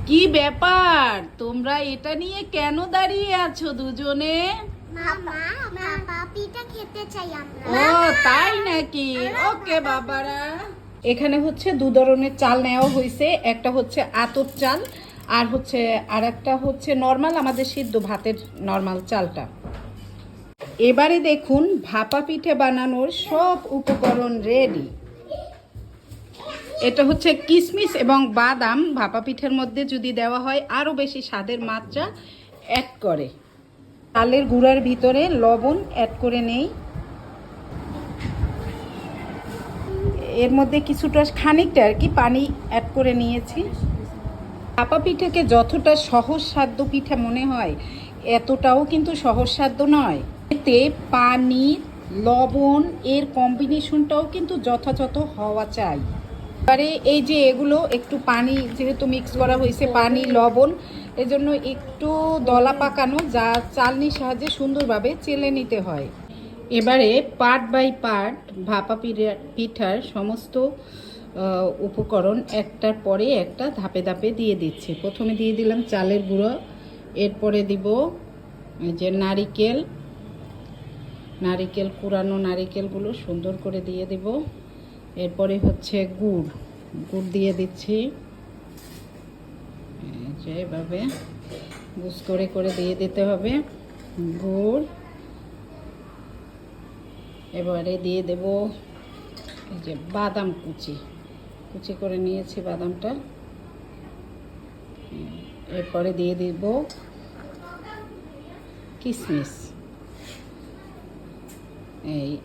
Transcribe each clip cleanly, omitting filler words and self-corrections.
কি ব্যাপার, তোমরা এটা নিয়ে কেন দাঁড়িয়ে আছো দুজনে? মামা বাবা পিঠা খেতে চাই আমরা। ও তাই নাকি? ওকে বাবারা, এখানে হচ্ছে দু ধরনের চাল নেওয়া হয়েছে। একটা হচ্ছে আতপ চাল আর হচ্ছে আর একটা হচ্ছে নর্মাল আমাদের সিদ্ধ ভাতের নর্মাল চালটা। এবারে দেখুন ভাপা পিঠে বানানোর সব উপকরণ রেডি। এটা হচ্ছে কিশমিশ এবং বাদাম ভাপা পিঠের মধ্যে যদি দেওয়া হয় আরও বেশি স্বাদের মাত্রা অ্যাড করে। চালের গুঁড়ার ভিতরে লবণ অ্যাড করে নেই, এর মধ্যে কিছুটা খানিকটা আর কি পানি অ্যাড করে নিয়েছি। ভাপা পিঠেকে যতটা সহজসাধ্য পিঠা মনে হয় এতটাও কিন্তু সহজসাধ্য নয়। এতে পানি লবণ এর কম্বিনেশনটাও কিন্তু যথাযথ হওয়া চাই। এবারে এই যে এগুলো একটু পানি যেহেতু মিক্স করা হয়েছে পানি লবণ, এজন্য একটু দলা পাকানো যা চালনির সাহায্যে সুন্দরভাবে চেলে নিতে হয়। এবারে পার্ট বাই পার্ট ভাপা পিঠার সমস্ত উপকরণ একটার পরে একটা ধাপে ধাপে দিয়ে দিচ্ছি। প্রথমে দিয়ে দিলাম চালের গুঁড়ো, এরপরে দিব যে নারিকেল কুড়ানো নারিকেলগুলো সুন্দর করে দিয়ে দেব। এরপরে হচ্ছে গুড় দিয়ে দিচ্ছি, যে এভাবে গুছ করে দিয়ে দিতে হবে গুড়। এবারে দিয়ে দেব এই যে বাদাম কুচি করে নিয়েছি বাদামটা। এরপরে দিয়ে দেব কিশমিশ।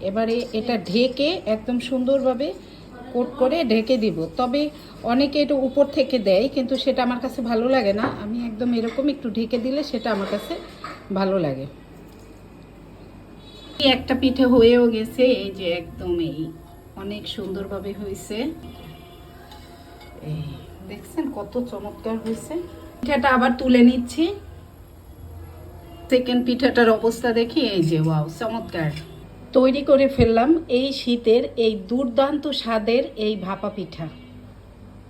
এবারে এটা ঢেকে একদম সুন্দরভাবে কোট করে ঢেকে দিব। তবে অনেকে এটা উপর থেকে দেয়, কিন্তু সেটা আমার কাছে ভালো লাগে না। আমি একদম এরকম একটু ঢেকে দিলে সেটা আমার কাছে ভালো লাগে। একটা পিঠে হয়েও গেছে, এই যে একদম এই অনেক সুন্দরভাবে হয়েছে। এই দেখছেন কত চমৎকার হয়েছে। পিঠাটা আবার তুলে নিচ্ছি। সেকেন্ড পিঠাটার অবস্থা দেখি, এই যে ওয়াও চমৎকার তৈরি করে ফেললাম এই শীতের এই দুর্দান্ত স্বাদের এই ভাপা পিঠা।